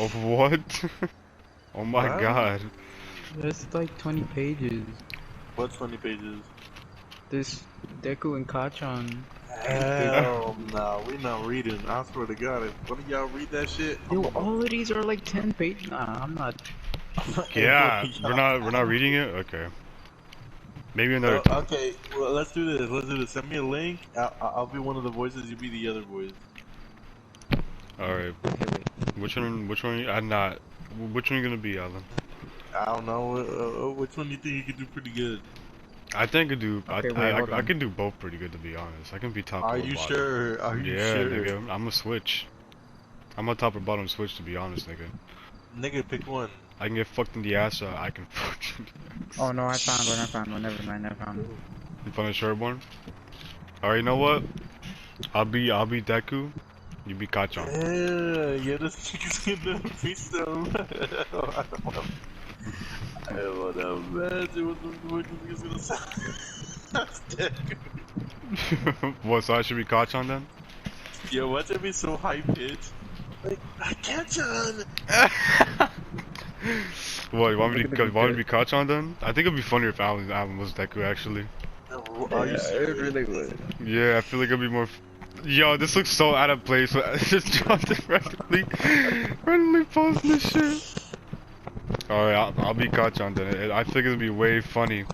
Of what? Oh my What? god. There's like 20 pages. What's 20 pages? This Deku and Kachan. Hell no, we not reading. I swear to God, if one of y'all read that shit, Yo, all of these are like 10 pages. Nah, I'm not. Yeah, we're y'all. not reading it? Okay. Maybe another time. Okay, well, let's do this. Let's do this. Send me a link. I'll be one of the voices. You be the other voice. Alright. Okay, wait. Which one I'm not. Which one you gonna be, Alan? I don't know. Which one do you think you could do pretty good? I think I could do. Okay, wait, hold I on. can do both pretty good, to be honest. I can be top Are or you bottom. sure? Are you Yeah, sure? nigga. I'm a switch. I'm a top or bottom switch, to be honest, nigga. Nigga, pick one. I can get fucked in the ass, so I can fucking. Oh no, I found one. I found one. Never mind. I found one. You found a short one? Alright, you know what? I'll be Deku. You be Kachan. Yeah, this nigga's gonna be so. I don't wanna imagine what this voice is gonna sound. That's dead. What? So I should be Kachan then? Yo, watch it be so high pitched. Like, I can't on. What? You want me to be Kachan then? I think it'd be funnier if Alan was Deku actually. Are you serious? It really would. Yeah, I feel like it'd be more. Yo, this looks so out of place. Just dropped it randomly posting this shit. Alright, I'll be Kachan then. I think it'd be way funny.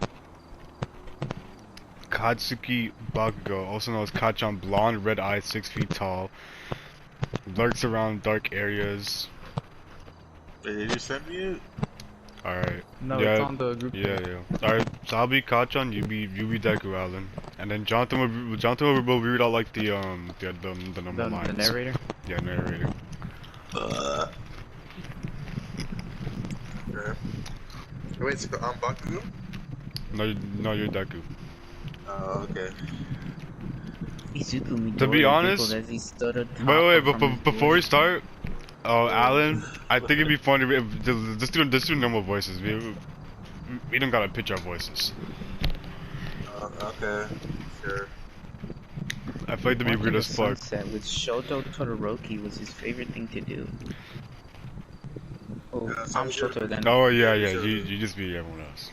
Katsuki Bakugo, also known as Kachan, blonde, red eyes, 6 feet tall. Lurks around dark areas. Wait, did you send me it? Alright. No, yeah, it's on the group. Yeah. Alright, so I'll be Kachan, you be Deku, Alan. And then Jonathan will read out like the normal lines. The narrator? Yeah, narrator. Okay. Wait, so I'm Bakugo? No, you're Deku. Oh, okay. To be honest, wait, but before we start, Alan, I think it'd be funny if just do normal voices. We don't gotta pitch our voices. Okay, sure. I feel like to be weird as fuck. With Shoto Todoroki was his favorite thing to do. Oh, I'm Shoto then. Oh yeah, you just be everyone else.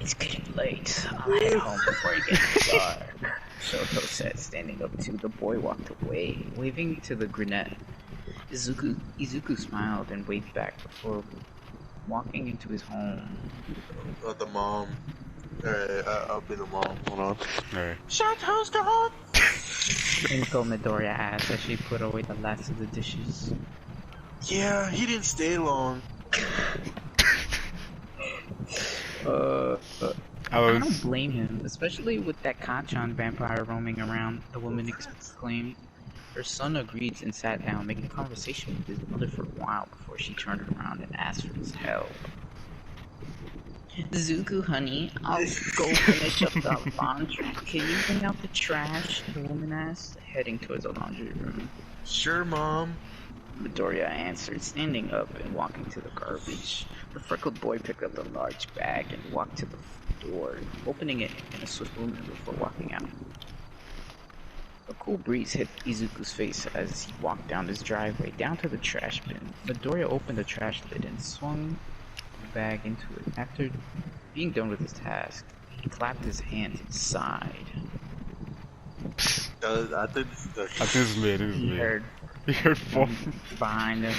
It's getting late. I'll head home before it gets dark. Shoto said, standing up to the boy walked away, waving to the brunette. Izuku smiled and waved back before walking into his home. The mom. Alright, I'll be the mom. Hold on. Alright. Shoto's gone! Inko Midoriya asked as she put away the last of the dishes. Yeah, he didn't stay long. I don't blame him, especially with that Kachan vampire roaming around, the woman exclaimed. Her son agreed and sat down, making conversation with his mother for a while before she turned around and asked for his help. Zuko, honey, I'll go finish up the laundry. Can you bring out the trash? The woman asked, heading towards the laundry room. Sure, Mom. Midoriya answered, standing up and walking to the garbage. The freckled boy picked up the large bag and walked to the door, opening it in a swift movement before walking out. A cool breeze hit Izuku's face as he walked down his driveway, down to the trash bin. Midoriya opened the trash lid and swung the bag into it. After being done with his task, he clapped his hands and sighed. I think this is me. He heard behind him.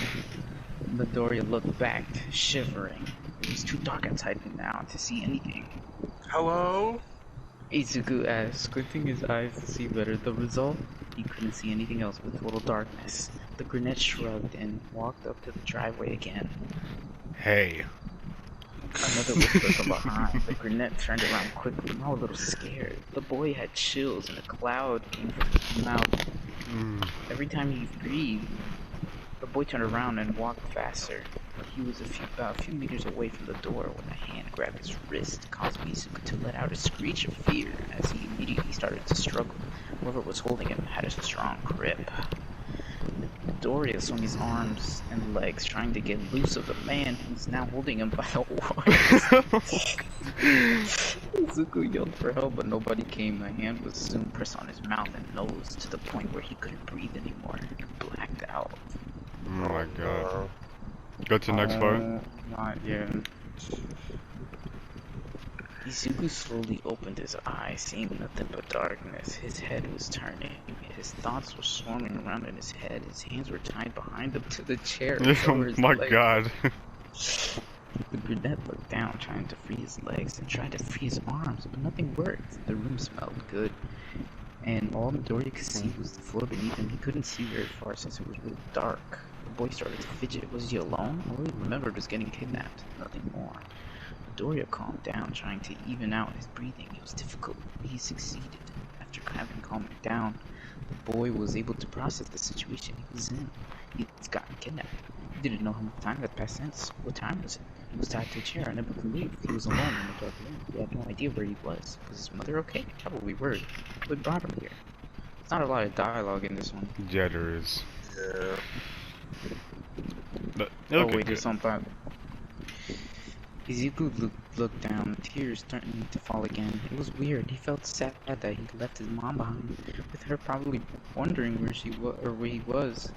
Midoriya looked back, shivering. It was too dark outside now to see anything. Hello? Izuku asked, squinting his eyes to see better. The result? He couldn't see anything else but total darkness. The brunette shrugged and walked up to the driveway again. Hey. Another whisper from behind. The brunette turned around quickly, now a little scared. The boy had chills and a cloud came from his mouth. Every time he breathed, the boy turned around and walked faster. He was a few meters away from the door when a hand grabbed his wrist, causing Izuku to let out a screech of fear as he immediately started to struggle. Whoever was holding him had a strong grip. Midoriya swung his arms and legs, trying to get loose of the man who was now holding him by the horns. Izuku yelled for help, but nobody came. A hand was soon pressed on his mouth and nose to the point where he couldn't breathe anymore. He blacked out. my god. no. Go to the next part. Not yet. Izuku slowly opened his eyes, seeing nothing but darkness. His head was turning. His thoughts were swarming around in his head. His hands were tied behind him to the chair. Oh my god. The brunette looked down, trying to free his legs and tried to free his arms, but nothing worked. The room smelled good, and all Midoriya could see was the floor beneath him. He couldn't see very far since it was really dark. The boy started to fidget. Was he alone? All he remembered was getting kidnapped. Nothing more. Midoriya calmed down, trying to even out his breathing. It was difficult, but he succeeded. After having calmed down, the boy was able to process the situation he was in. He'd gotten kidnapped. He didn't know how much time had passed since. What time was it? He was tied to a chair and unable to leave. He was alone in the dark room. He had no idea where he was. Was his mother okay? Probably worried. What brought him here? There's not a lot of dialogue in this one. Yeah, there is. Yeah. But, Oh okay, wait, good. there's something. Izuku looked down, tears starting to fall again. It was weird. He felt sad that he left his mom behind, with her probably wondering where she was or where he was.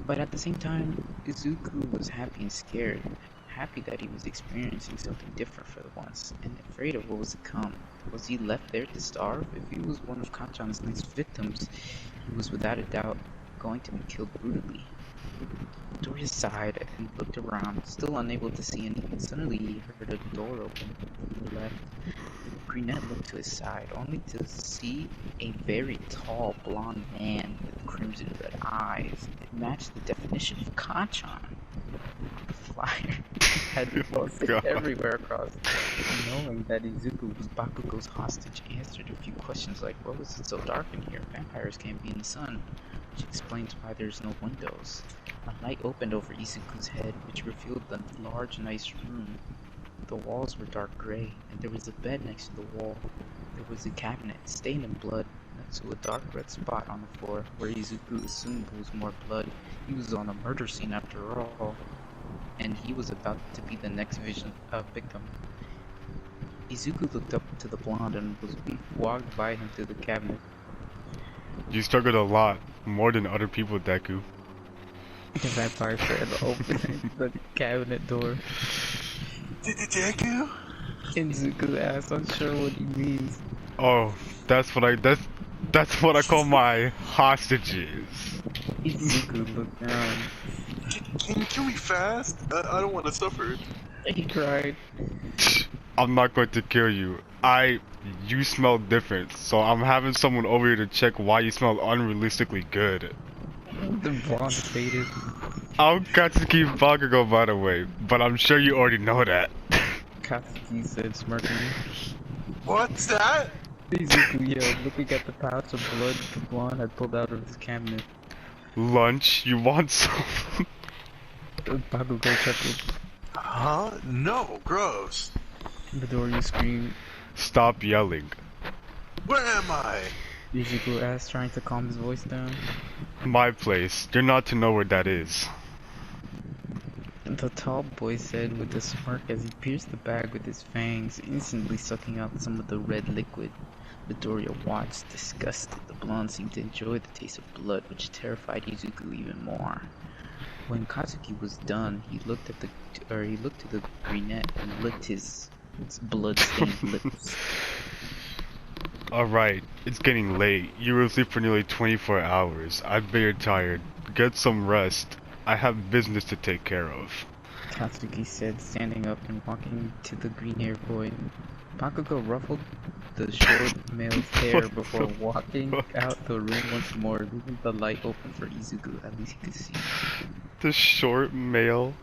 But at the same time, Izuku was happy and scared. Happy that he was experiencing something different for once, and afraid of what was to come. Was he left there to starve? If he was one of Kacchan's next victims, he was without a doubt going to be killed brutally. Midoriya sighed and looked around, still unable to see anything. Suddenly he heard a door open from the left. The brunette looked to his side, only to see a very tall blonde man with crimson red eyes. It matched the definition of Kacchan. The flyer had been posted everywhere across. Knowing that Izuku was Bakugo's hostage, answered a few questions like, "What was it so dark in here? Vampires can't be in the sun," which explains why there's no windows. A light opened over Izuku's head, which revealed the large, nice room. The walls were dark gray, and there was a bed next to the wall. There was a cabinet stained in blood, next to a dark red spot on the floor, where Izuku assumed was more blood. He was on a murder scene after all, and he was about to be the next victim. Izuku looked up to the blonde and walked by him to the cabinet. You struggled a lot, more than other people, Deku. The vampire tried to open the cabinet door. Deku? Izuku asked, unsure what he means. Oh, that's what I call my hostages. Izuku looked down. Can you kill me fast? I don't want to suffer. He cried. I'm not going to kill you. You smell different, so I'm having someone over here to check why you smell unrealistically good. The blonde faded. I'm Katsuki Bakugo, by the way, but I'm sure you already know that. Katsuki said, smirking. What's that? Izuku yelled, looking at the pouch of blood the blonde had pulled out of his cabinet. Lunch? You want some? Bakugo chuckled. Huh? No, gross. Midoriya screamed. Stop yelling. Where am I? Izuku asked, trying to calm his voice down. My place. You're not to know where that is. The tall boy said with a smirk as he pierced the bag with his fangs, instantly sucking out some of the red liquid. Midoriya watched, disgusted. The blonde seemed to enjoy the taste of blood, which terrified Izuku even more. When Katsuki was done, he looked to the brunette and licked his blood-stained lips. Alright, it's getting late. You were asleep for nearly 24 hours. I bet you're tired. Get some rest. I have business to take care of. Katsuki said, standing up and walking to the green-haired boy. Bakugo ruffled the short male's hair before walking out the room once more, leaving the light open for Izuku. At least he could see. The short male?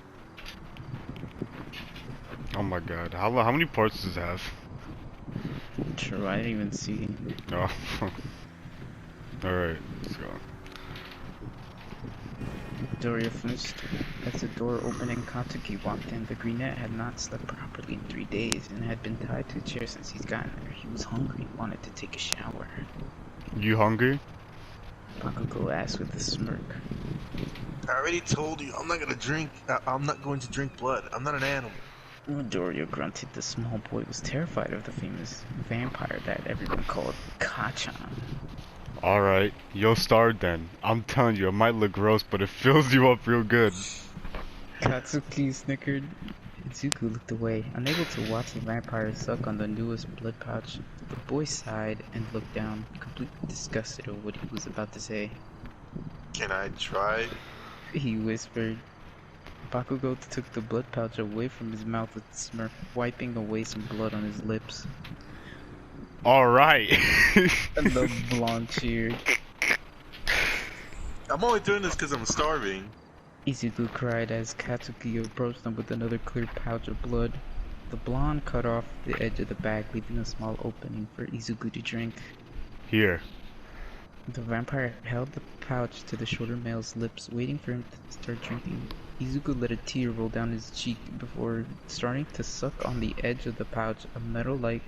Oh my god. How many parts does it have? True, I didn't even see. Oh. Alright, let's go. Midoriya finished as the door opened and Katsuki walked in. The brunette had not slept properly in 3 days and had been tied to a chair since he's gotten there. He was hungry and wanted to take a shower. You hungry? Bakugo asked with a smirk. I already told you, I'm not going to drink blood. I'm not an animal. Midoriya grunted. The small boy was terrified of the famous vampire that everyone called Kacchan. Alright, you'll start then. I'm telling you, it might look gross, but it fills you up real good. Katsuki snickered. Izuku looked away, unable to watch the vampire suck on the newest blood pouch. The boy sighed and looked down, completely disgusted at what he was about to say. Can I try? He whispered. Bakugo took the blood pouch away from his mouth with a smirk, wiping away some blood on his lips. Alright. And the blonde cheered. I'm only doing this because I'm starving. Izuku cried as Katsuki approached them with another clear pouch of blood. The blonde cut off the edge of the bag, leaving a small opening for Izuku to drink. Here. The vampire held the pouch to the shorter male's lips, waiting for him to start drinking. Izuku let a tear roll down his cheek before starting to suck on the edge of the pouch. A metal-like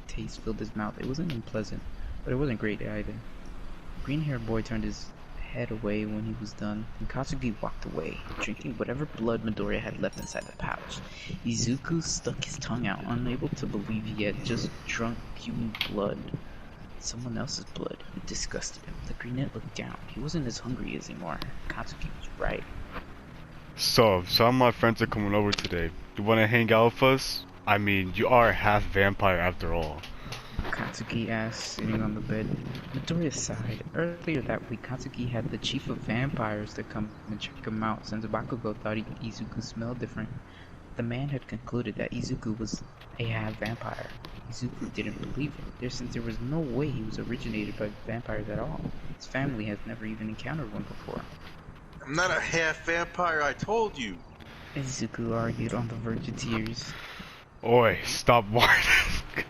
taste filled his mouth. It wasn't unpleasant, but it wasn't great either. The green-haired boy turned his head away when he was done, and Katsuki walked away, drinking whatever blood Midoriya had left inside the pouch. Izuku stuck his tongue out, unable to believe he had just drunk human blood. Someone else's blood. It disgusted him. The brunette looked down. He wasn't as hungry as anymore. Katsuki was right. So, some of my friends are coming over today. You wanna hang out with us? I mean, you are half vampire after all. Katsuki asked, sitting on the bed. Midoriya sighed. Earlier that week, Katsuki had the chief of vampires to come and check him out, since Bakugo thought Izuku smelled different. The man had concluded that Izuku was a half-vampire. Izuku didn't believe it, since there was no way he was originated by vampires at all. His family has never even encountered one before. I'm not a half vampire, I told you. Izuku argued on the verge of tears. Oi, stop whining.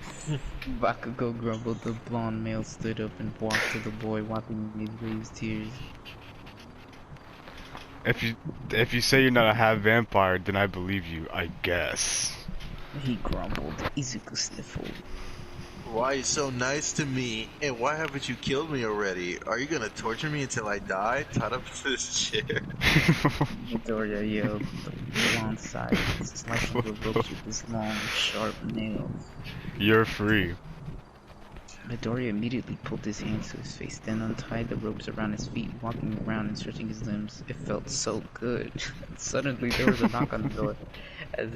Bakugo grumbled. The blonde male stood up and walked to the boy, wiping away his tears. If you say you're not a half vampire, then I believe you, I guess. He grumbled. Izuku sniffled. Why are you so nice to me? And why haven't you killed me already? Are you gonna torture me until I die? Tied up to this chair? Midoriya yelled. The blonde sighed, slicing the ropes with his long, sharp nails. You're free. Midoriya immediately pulled his hands to his face, then untied the ropes around his feet, walking around and stretching his limbs. It felt so good. Suddenly, there was a knock on the door. As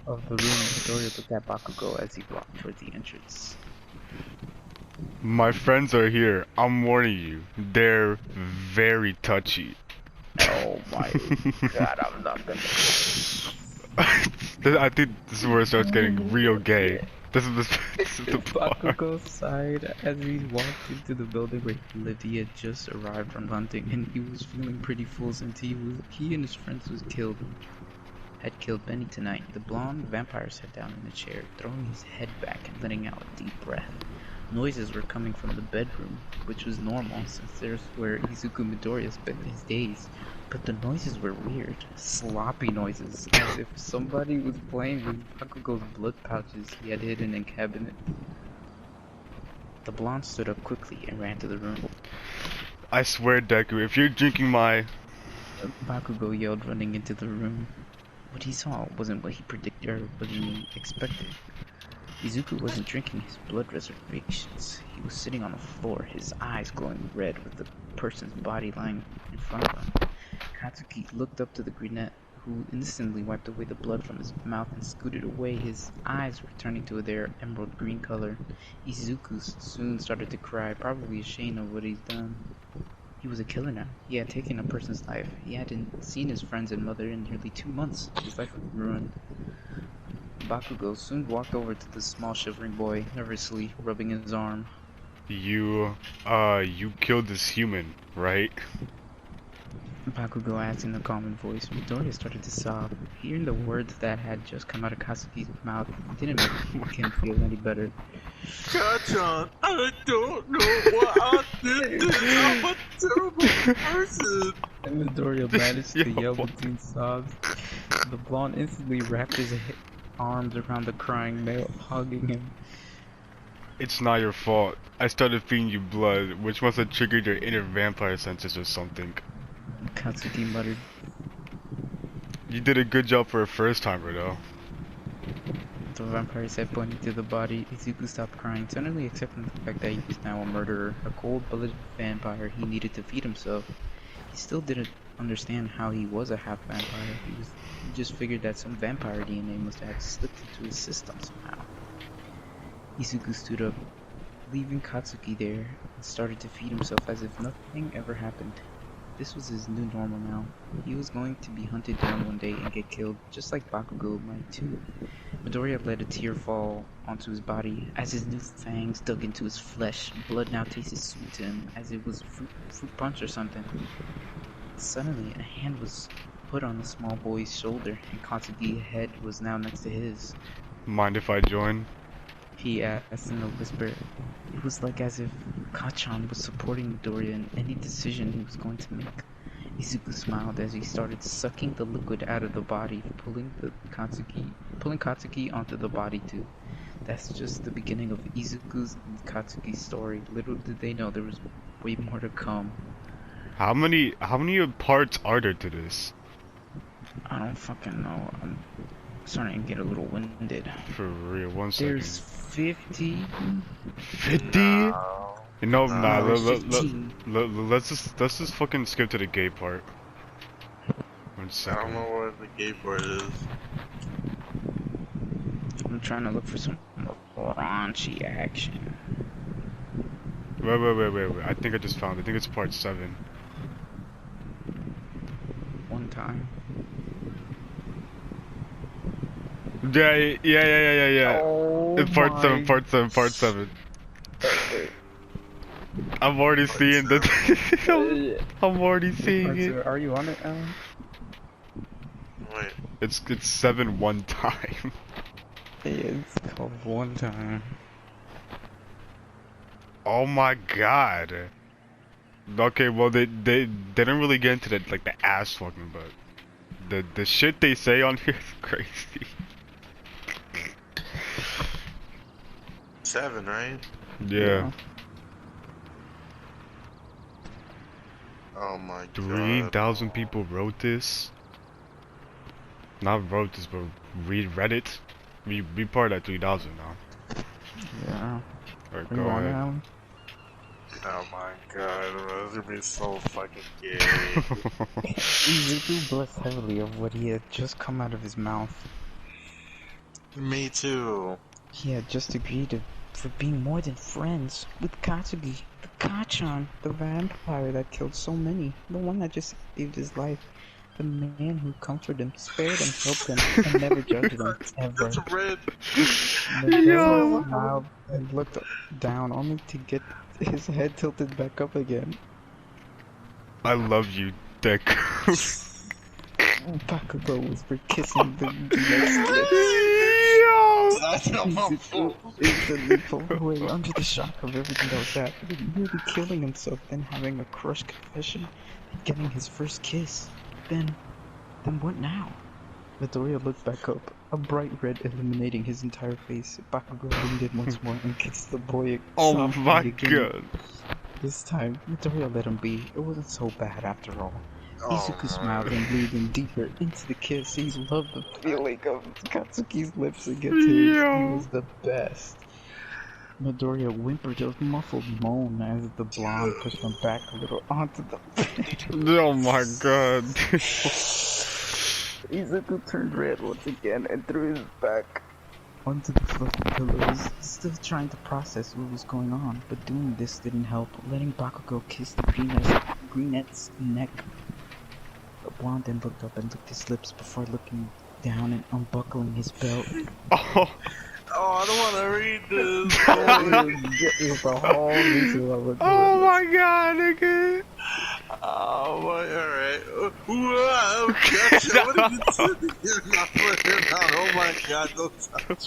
of the room, Midoriya looked at Bakugo as he walked toward the entrance. My friends are here. I'm warning you. They're very touchy. Oh my god, I'm not gonna... I think this is where it starts getting real gay. This is the part. Bakugo sighed as he walked into the building where he lived. He had just arrived from hunting, and he was feeling pretty full since he and his friends had killed Benny tonight. The blonde vampire sat down in a chair, throwing his head back and letting out a deep breath. Noises were coming from the bedroom, which was normal since there's where Izuku Midoriya spent his days. But the noises were weird, sloppy noises, as if somebody was playing with Bakugo's blood pouches he had hidden in a cabinet. The blonde stood up quickly and ran to the room. I swear, Deku, if you're drinking my... Bakugo yelled, running into the room. What he saw wasn't what he predicted or what he expected. Izuku wasn't drinking his blood reservations. He was sitting on the floor, his eyes glowing red with the person's body lying in front of him. Katsuki looked up to the brunette, who instantly wiped away the blood from his mouth and scooted away, his eyes returning to their emerald green color. Izuku soon started to cry, probably ashamed of what he'd done. He was a killer now. He had taken a person's life. He hadn't seen his friends and mother in nearly 2 months. His life was ruined. Bakugo soon walked over to the small shivering boy, nervously rubbing his arm. You killed this human, right? Bakugo asked in a common voice. Midoriya started to sob. Hearing the words that had just come out of Katsuki's mouth didn't make him feel any better. Kachan, I don't know what I did. I'm a terrible person. And Midoriya managed to yell between sobs. The blonde instantly wrapped his arms around the crying male, hugging him. It's not your fault. I started feeding you blood, which must have triggered your inner vampire senses or something. Katsuki muttered. You did a good job for a first timer, though. The vampire's head pointing to the body, Izuku stopped crying, suddenly accepting the fact that he was now a murderer, a cold-blooded vampire he needed to feed himself. He still didn't understand how he was a half-vampire. He just figured that some vampire DNA must have slipped into his system somehow. Izuku stood up, leaving Katsuki there, and started to feed himself as if nothing ever happened. This was his new normal now. He was going to be hunted down one day and get killed, just like Bakugo might too. Midoriya let a tear fall onto his body. As his new fangs dug into his flesh, blood now tasted sweet to him, as it was fruit punch or something. Suddenly, a hand was put on the small boy's shoulder, and Katsuki's head was now next to his. Mind if I join? He asked in a whisper. It was like as if Kachan was supporting Midoriya in any decision he was going to make. Izuku smiled as he started sucking the liquid out of the body, pulling Katsuki onto the body too. That's just the beginning of Izuku's and Katsuki's story. Little did they know there was way more to come. How many parts are there to this? I don't fucking know. I'm starting to get a little winded. For real, 1 second. There's 50. 50? No. No, nah. There's Let's just fucking skip to the gay part. 1 I second. don't know what the gay part is. I'm trying to look for some raunchy action. Wait. I think I just found it. I think it's part 7. One time. Yeah. Oh It's part 7. I'm already seeing the. I'm already seeing it. Are you on it, Alan? Wait. It's 7 one time. Yeah, it's called One Time. Oh my god. Okay, well they didn't really get into the ass fucking, but the shit they say on here is crazy. 7, right? Yeah. Oh my god. 3,000 people wrote this. Not wrote this, but read it. We part at 3,000 now. Yeah. Alright, Are go you on it, ahead. Alan? Oh my god, bro, this is gonna be so fucking gay. Izuku blessed heavily of what he had just come out of his mouth. Me too. He had just agreed for being more than friends with Katsuki, the Kachan, the vampire that killed so many, the one that just saved his life, the man who comforted him, spared him, helped him, and never judged him, ever. That's red. Midoriya smiled and looked down, only to get his head tilted back up again. I love you, dick. Bakugo was for kissing the next kiss. That's not my fault. Instantly pulled away under the shock of everything that was happening, nearly killing himself, then having a crushed confession, and getting his first kiss. Then what now? Midoriya looked back up, a bright red illuminating his entire face. Bakugo leaned in once more and kissed the boy. Oh softly my again. god. This time, Midoriya let him be. It wasn't so bad after all. Izuku Oh, smiled and leaned in deeper into the kiss. He loved the feeling of Katsuki's lips against his. He was the best. Midoriya whimpered a muffled moan as the blonde pushed him back a little onto the bed. Oh my god. Izuku turned red once again and threw his back onto the fluffy pillows, still trying to process what was going on. But doing this didn't help. Letting Bakugo kiss the brunette's neck. The blonde then looked up and licked his lips before looking down and unbuckling his belt. Oh. I don't want to read this. It was a whole reason I would do Oh it. my god, nigga. Oh my, alright. Wow, gotcha. What did you do? You're not putting it out. Oh my god, those sounds.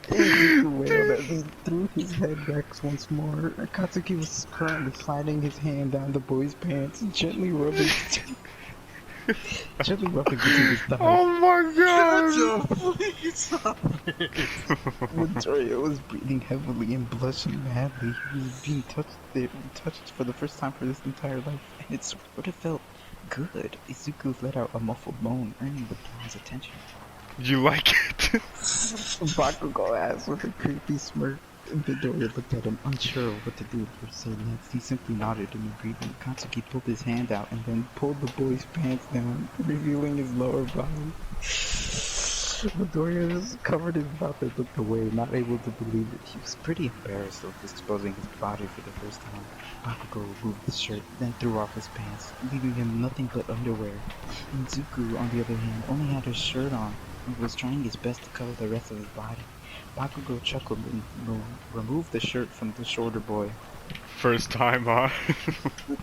Izuku wailed as he threw his head back once more. Katsuki was currently sliding his hand down the boy's pants, gently rubbing between his thighs. Oh my god. Midoriya was breathing heavily and blushing madly. He was being touched for the first time for his entire life, and it sort of felt Good. Izuku let out a muffled moan, earning the blonde's attention. You like it? Bakugo asked with a creepy smirk. Midoriya looked at him, unsure of what to do or say next. He simply nodded in agreement. Katsuki pulled his hand out and then pulled the boy's pants down, revealing his lower body. Midoriya was covered in mouth and looked away, not able to believe it. He was pretty embarrassed of exposing his body for the first time. Bakugo removed his shirt, then threw off his pants, leaving him nothing but underwear. Izuku, on the other hand, only had his shirt on and was trying his best to cover the rest of his body. Bakugo chuckled and removed the shirt from the shorter boy. First time, huh?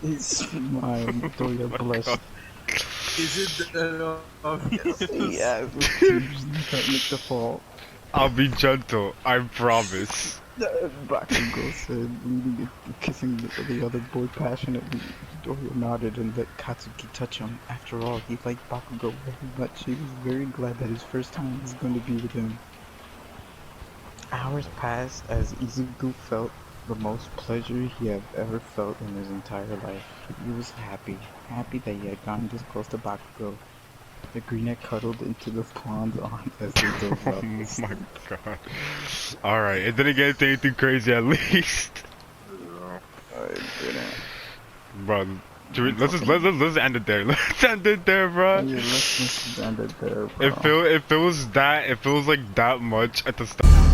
He smiled. Midoriya blushed. Is it that Yeah, that make the fall. I'll be gentle, I promise. Bakugo said, leaning and kissing the other boy passionately. Midoriya nodded and let Katsuki touch him. After all, he liked Bakugo very much. He was very glad that his first time was going to be with him. Hours passed as Izuku felt the most pleasure he had ever felt in his entire life. He was happy that he had gotten this close to Bakugo. The greenette cuddled into the blonde's arms as they dove up. Oh my god. Alright, it didn't get anything crazy at least. It didn't. Bro, let's end it there. Let's end it there, bro. Yeah, let's just end it there, bro. If it was like that much at the start.